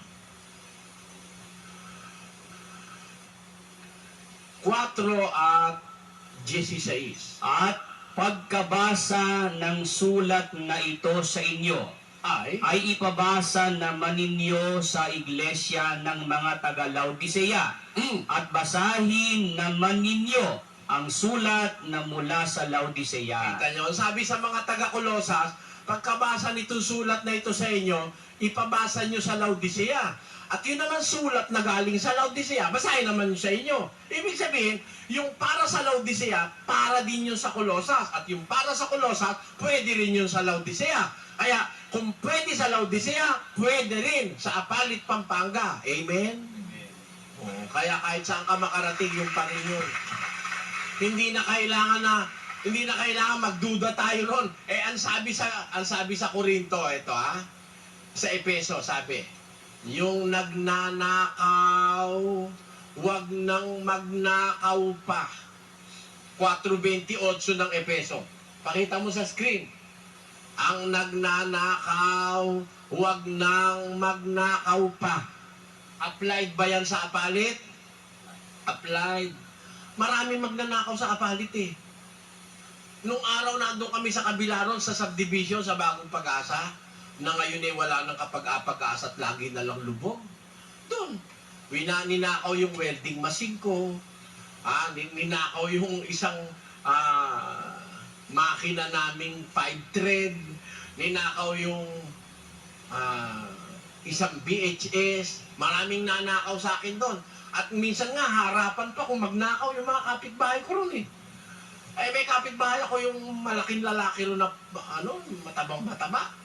4:16. At pagkabasa ng sulat na ito sa inyo, ay ipabasa naman ninyo sa iglesia ng mga taga-Laodicea. At basahin naman ninyo ang sulat na mula sa Laodicea. Kita nyo, sabi sa mga taga-Kolosas, pagkabasa nitong sulat na ito sa inyo, ipabasa nyo sa Laodicea. At yun naman sulat na galing sa Laodicea, basahin naman sa inyo. Ibig sabihin, yung para sa Laodicea, para din yun sa Kolosas. At yung para sa Kolosas, pwede rin yun sa Laodicea. Kaya, kung pwede sa Laodicea, pwede rin sa Apalit, Pampanga. Amen? Kaya kahit saan ka makarating, yung pa rin yun. Hindi na kailangan magduda tayo ron. Ang sabi sa Korinto, ito sa Epeso, sabi, yung nagnanakaw, wag nang magnakaw pa. 4:28 ng Epeso. Pakita mo sa screen. Ang nagnanakaw, wag nang magnakaw pa. Applied ba yan sa Apalit? Applied. Maraming magnanakaw sa Apalit eh. Nung araw nandun kami sa Kabilaron sa subdivision sa Bagong Pag-asa, na ngayon ay wala nang kapag-apag-asa at lagi na lang lubog. Doon, ninakaw yung welding machine ko, ninakaw yung isang makina naming 5-thread, ninakaw yung isang VHS, maraming nanakaw sa akin doon. At minsan nga, harapan pa kung magnakaw yung mga kapitbahay ko ron eh. Ay, may kapitbahay ako yung malaking lalaki ron na, matabang-mataba.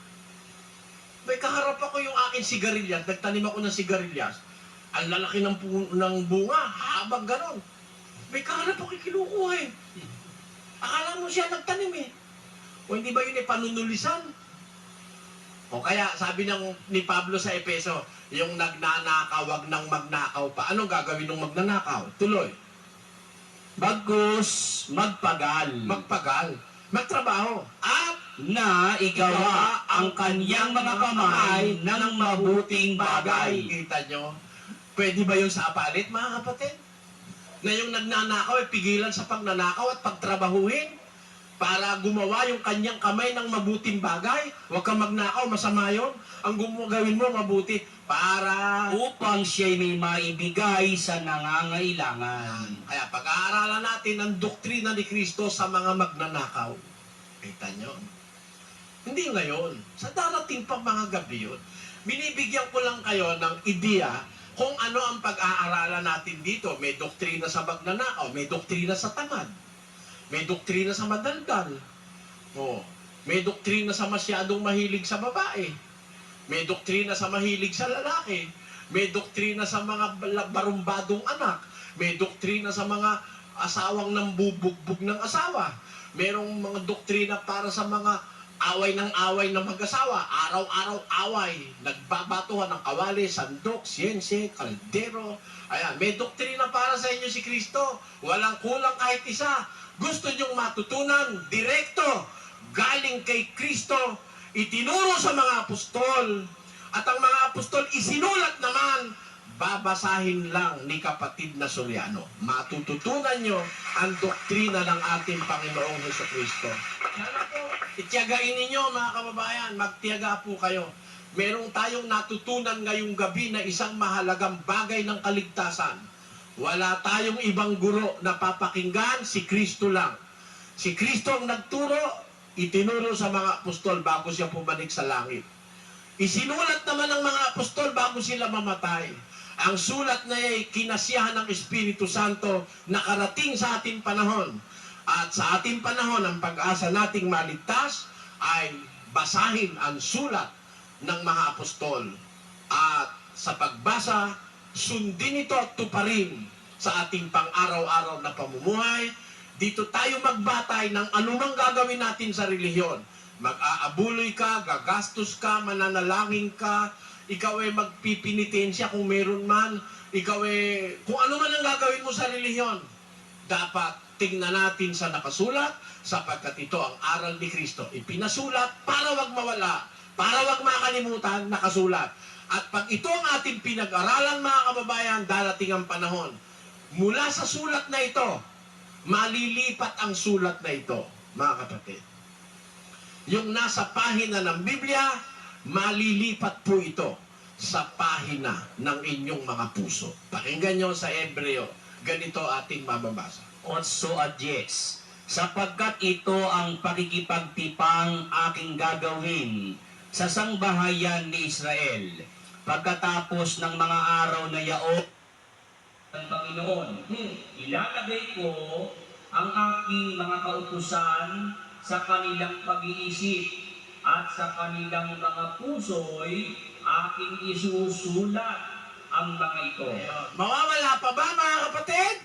May kaharap ako yung aking sigarilyas, nagtanim ako ng sigarilyas. Ang lalaki ng bunga, habang ganon. May kaharap ako kinukuha eh. Akala mo siya nagtanim eh. O hindi ba yun eh, panunulisan? O kaya, sabi ni Pablo sa Epeso, yung nagnanakaw, wag nang magnakaw pa. Anong gagawin ng magnanakaw? Tuloy. Bagkus magpagal Magpagal. Magtrabaho. At na igawa ang kanyang mga kamay ng mabuting bagay. Kita nyo? Pwede ba yun sa apalit, mga kapatid? Na yung nagnanakaw ay pigilan sa pagnanakaw at pagtrabahuhin para gumawa yung kanyang kamay ng mabuting bagay. Huwag kang magnakaw, masama yun. Ang gawin mo mabuti para... Upang siya'y may maibigay sa nangangailangan. Kaya pag-aaralan natin ang doktrina ni Kristo sa mga magnanakaw. Kita nyo? Hindi ngayon. Sa darating pang mga gabi yun. Binibigyan ko lang kayo ng ideya kung ano ang pag-aaralan natin dito. May doktrina sa magnanakaw, may doktrina sa tamad, may doktrina sa madaldal, may doktrina sa masyadong mahilig sa babae, may doktrina sa mahilig sa lalaki, may doktrina sa mga barumbadong anak, may doktrina sa mga asawang nambubugbog ng asawa, merong mga doktrina para sa mga away ng mag-asawa, araw-araw away, nagbabatuhan ng kawali, sandok, siyense, kaldero. Ayan, may doktrina para sa inyo si Kristo. Walang kulang kahit isa. Gusto nyong matutunan, direkto, galing kay Kristo, itinuro sa mga apostol. At ang mga apostol isinulat naman, babasahin lang ni kapatid na Soriano. Matututunan nyo ang doktrina ng ating Panginoong Jesucristo. Sana po, itiyagain ninyo mga kababayan, magtiyaga po kayo. Merong tayong natutunan ngayong gabi na isang mahalagang bagay ng kaligtasan. Wala tayong ibang guro na papakinggan, si Kristo lang. Si Kristo ang nagturo, itinuro sa mga apostol bago siya pumalik sa langit. Isinulat naman ng mga apostol bago sila mamatay. Ang sulat na ay kinasiyahan ng Espiritu Santo na karating sa ating panahon. At sa ating panahon, ang pag-asa nating maligtas ay basahin ang sulat ng mga apostol. At sa pagbasa, sundin ito at tuparin sa ating pang-araw-araw na pamumuhay. Dito tayo magbatay ng anumang gagawin natin sa relihiyon. Mag-aabuloy ka, gagastos ka, mananalangin ka, ikaw ay magpipinitensya kung meron man, ikaw ay, kung ano man ang gagawin mo sa relihiyon, dapat tingnan natin sa nakasulat, sapagkat ito ang aral ni Kristo. Ipinasulat para wag mawala, para wag makalimutan, nakasulat. At pag ito ang ating pinag-aralan, mga kababayan, darating ang panahon. Mula sa sulat na ito, malilipat ang sulat na ito, mga kapatid. Yung nasa pahina ng Biblia, malilipat po ito sa pahina ng inyong mga puso. Pakinggan nyo sa Hebreo, ganito ating mababasa. 8:10 Sapagkat ito ang pakikipagtipang aking gagawin sa sangbahayan ni Israel pagkatapos ng mga araw na yaon ng Panginoon. Ilalagay ko ang aking mga kautusan sa kanilang pag-iisip at sa kanilang mga puso'y aking isusulat ang mga ito. Mawawala pa ba, mga kapatid?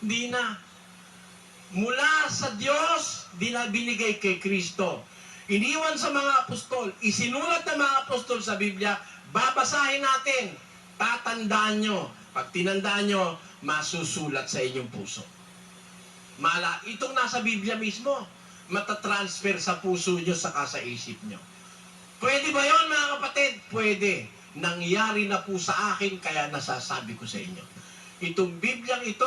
Hindi na. Mula sa Diyos, binigay kay Kristo. Iniwan sa mga apostol, isinulat ng mga apostol sa Biblia, babasahin natin, tatandaan nyo. Pag tinandaan nyo, masusulat sa inyong puso. Itong nasa Biblia mismo, matatransfer sa puso nyo saka sa isip nyo. Pwede ba yon, mga kapatid? Pwede. Nangyari na po sa akin, kaya nasasabi ko sa inyo. Itong Bibliang ito,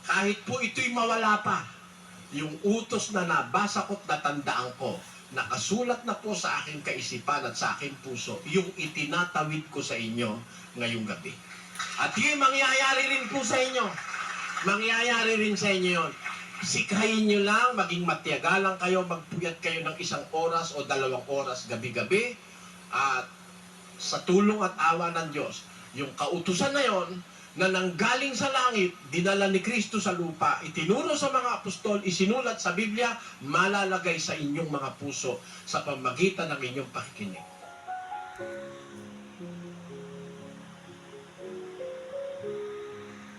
kahit po ito'y mawala pa, yung utos na nabasa ko't natandaan ko, nakasulat na po sa aking kaisipan at sa aking puso yung itinatawid ko sa inyo ngayong gabi. At yung mangyayari rin po sa inyo. Mangyayari rin sa inyo yun. Sikhayin nyo lang, maging matyaga lang kayo, magpuyat kayo ng 1 oras o 2 oras gabi-gabi. At sa tulong at awa ng Diyos, yung kautusan na yon na nanggaling sa langit, dinala ni Kristo sa lupa, itinuro sa mga apostol, isinulat sa Biblia, malalagay sa inyong mga puso sa pamagitan ng inyong pakikinig.